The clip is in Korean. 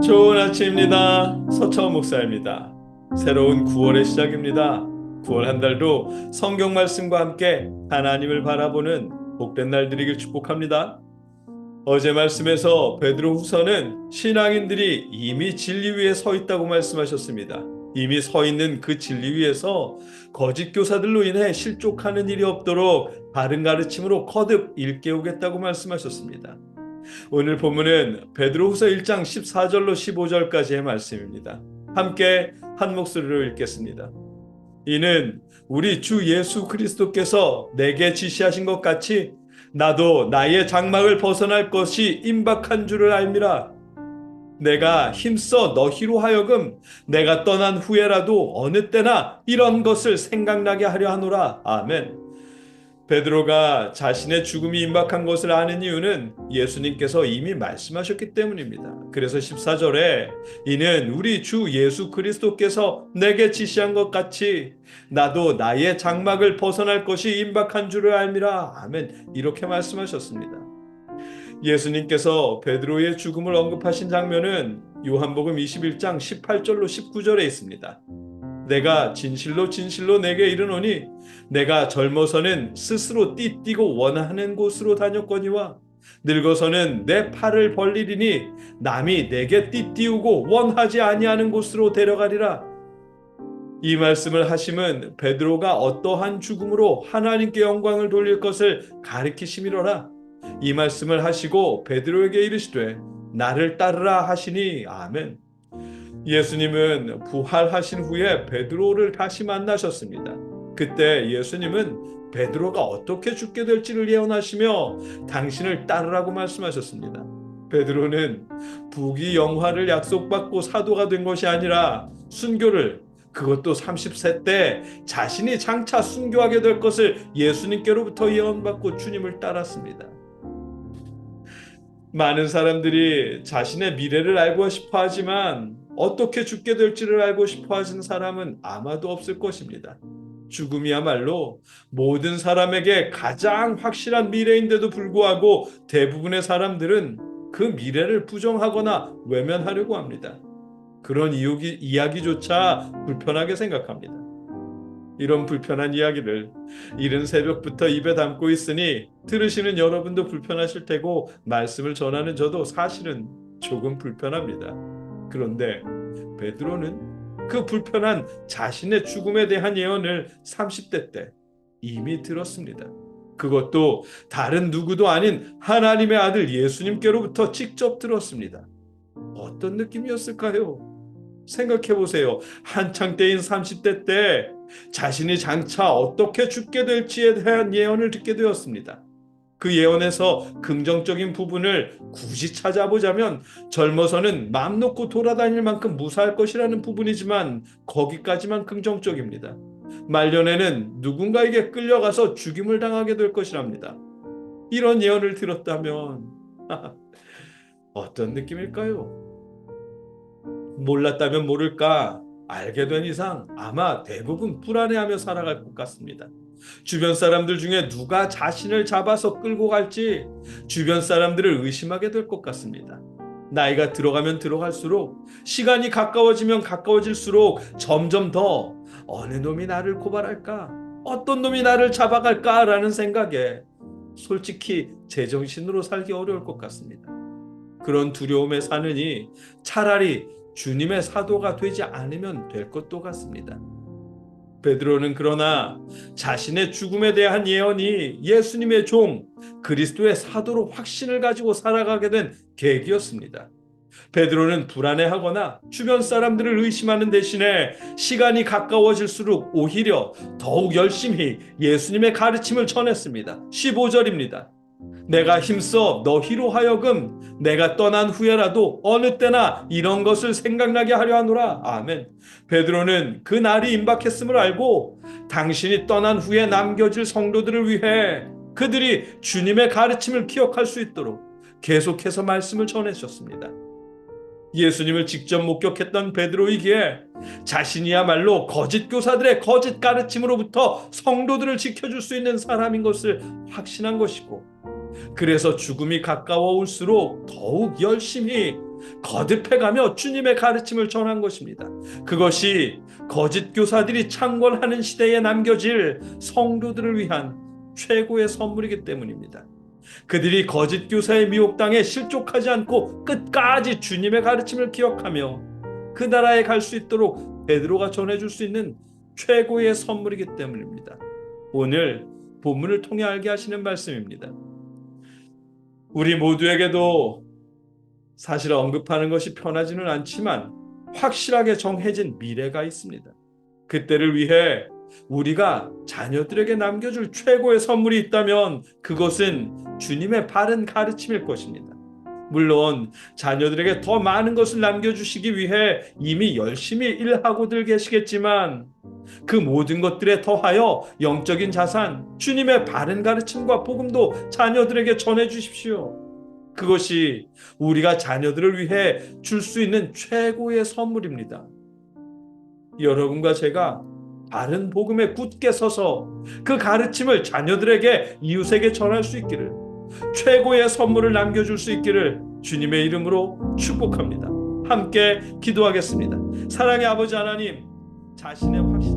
좋은 아침입니다. 서차원 목사입니다. 새로운 9월의 시작입니다. 9월 한 달도 성경 말씀과 함께 하나님을 바라보는 복된 날 되기를 축복합니다. 어제 말씀에서 베드로후서는 신앙인들이 이미 진리 위에 서 있다고 말씀하셨습니다. 이미 서 있는 그 진리 위에서 거짓 교사들로 인해 실족하는 일이 없도록 바른 가르침으로 거듭 일깨우겠다고 말씀하셨습니다. 오늘 본문은 베드로후서 1장 14절로 15절까지의 말씀입니다. 함께 한 목소리로 읽겠습니다. 이는 우리 주 예수 그리스도께서 내게 지시하신 것 같이 나도 나의 장막을 벗어날 것이 임박한 줄을 알미라. 내가 힘써 너희로 하여금 내가 떠난 후에라도 어느 때나 이런 것을 생각나게 하려 하노라. 아멘. 베드로가 자신의 죽음이 임박한 것을 아는 이유는 예수님께서 이미 말씀하셨기 때문입니다. 그래서 14절에 이는 우리 주 예수 그리스도께서 내게 지시한 것 같이 나도 나의 장막을 벗어날 것이 임박한 줄을 알미라. 아멘. 이렇게 말씀하셨습니다. 예수님께서 베드로의 죽음을 언급하신 장면은 요한복음 21장 18절로 19절에 있습니다. 내가 진실로 진실로 내게 이르노니 내가 젊어서는 스스로 띠띠고 원하는 곳으로 다녔거니와 늙어서는 내 팔을 벌리리니 남이 내게 띠띠우고 원하지 아니하는 곳으로 데려가리라. 이 말씀을 하심은 베드로가 어떠한 죽음으로 하나님께 영광을 돌릴 것을 가리키심이로라. 이 말씀을 하시고 베드로에게 이르시되 나를 따르라 하시니. 아멘. 예수님은 부활하신 후에 베드로를 다시 만나셨습니다. 그때 예수님은 베드로가 어떻게 죽게 될지를 예언하시며 당신을 따르라고 말씀하셨습니다. 베드로는 부귀 영화를 약속받고 사도가 된 것이 아니라 순교를, 그것도 30세 때 자신이 장차 순교하게 될 것을 예수님께로부터 예언받고 주님을 따랐습니다. 많은 사람들이 자신의 미래를 알고 싶어 하지만 어떻게 죽게 될지를 알고 싶어 하는 사람은 아마도 없을 것입니다. 죽음이야말로 모든 사람에게 가장 확실한 미래인데도 불구하고 대부분의 사람들은 그 미래를 부정하거나 외면하려고 합니다. 그런 이야기조차 불편하게 생각합니다. 이런 불편한 이야기를 이른 새벽부터 입에 담고 있으니 들으시는 여러분도 불편하실 테고 말씀을 전하는 저도 사실은 조금 불편합니다. 그런데 베드로는 그 불편한 자신의 죽음에 대한 예언을 30대 때 이미 들었습니다. 그것도 다른 누구도 아닌 하나님의 아들 예수님께로부터 직접 들었습니다. 어떤 느낌이었을까요? 생각해 보세요. 한창 때인 30대 때 자신이 장차 어떻게 죽게 될지에 대한 예언을 듣게 되었습니다. 그 예언에서 긍정적인 부분을 굳이 찾아보자면 젊어서는 맘 놓고 돌아다닐 만큼 무사할 것이라는 부분이지만 거기까지만 긍정적입니다. 말년에는 누군가에게 끌려가서 죽임을 당하게 될 것이랍니다. 이런 예언을 들었다면 어떤 느낌일까요? 몰랐다면 모를까, 알게 된 이상 아마 대부분 불안해하며 살아갈 것 같습니다. 주변 사람들 중에 누가 자신을 잡아서 끌고 갈지 주변 사람들을 의심하게 될 것 같습니다. 나이가 들어가면 들어갈수록, 시간이 가까워지면 가까워질수록 점점 더 어느 놈이 나를 고발할까, 어떤 놈이 나를 잡아갈까라는 생각에 솔직히 제정신으로 살기 어려울 것 같습니다. 그런 두려움에 사느니 차라리 주님의 사도가 되지 않으면 될 것도 같습니다. 베드로는 그러나 자신의 죽음에 대한 예언이 예수님의 종 그리스도의 사도로 확신을 가지고 살아가게 된 계기였습니다. 베드로는 불안해하거나 주변 사람들을 의심하는 대신에 시간이 가까워질수록 오히려 더욱 열심히 예수님의 가르침을 전했습니다. 15절입니다. 내가 힘써 너희로 하여금 내가 떠난 후에라도 어느 때나 이런 것을 생각나게 하려 하노라. 아멘. 베드로는 그 날이 임박했음을 알고 당신이 떠난 후에 남겨질 성도들을 위해 그들이 주님의 가르침을 기억할 수 있도록 계속해서 말씀을 전해주셨습니다. 예수님을 직접 목격했던 베드로이기에 자신이야말로 거짓 교사들의 거짓 가르침으로부터 성도들을 지켜줄 수 있는 사람인 것을 확신한 것이고, 그래서 죽음이 가까워올수록 더욱 열심히 거듭해가며 주님의 가르침을 전한 것입니다. 그것이 거짓 교사들이 창궐하는 시대에 남겨질 성도들을 위한 최고의 선물이기 때문입니다. 그들이 거짓 교사의 미혹당에 실족하지 않고 끝까지 주님의 가르침을 기억하며 그 나라에 갈 수 있도록 베드로가 전해줄 수 있는 최고의 선물이기 때문입니다. 오늘 본문을 통해 알게 하시는 말씀입니다. 우리 모두에게도 사실 언급하는 것이 편하지는 않지만 확실하게 정해진 미래가 있습니다. 그때를 위해 우리가 자녀들에게 남겨줄 최고의 선물이 있다면 그것은 주님의 바른 가르침일 것입니다. 물론 자녀들에게 더 많은 것을 남겨주시기 위해 이미 열심히 일하고들 계시겠지만 그 모든 것들에 더하여 영적인 자산, 주님의 바른 가르침과 복음도 자녀들에게 전해주십시오. 그것이 우리가 자녀들을 위해 줄 수 있는 최고의 선물입니다. 여러분과 제가 바른 복음에 굳게 서서 그 가르침을 자녀들에게, 이웃에게 전할 수 있기를, 최고의 선물을 남겨줄 수 있기를 주님의 이름으로 축복합니다. 함께 기도하겠습니다. 사랑의 아버지 하나님, 자신의 확신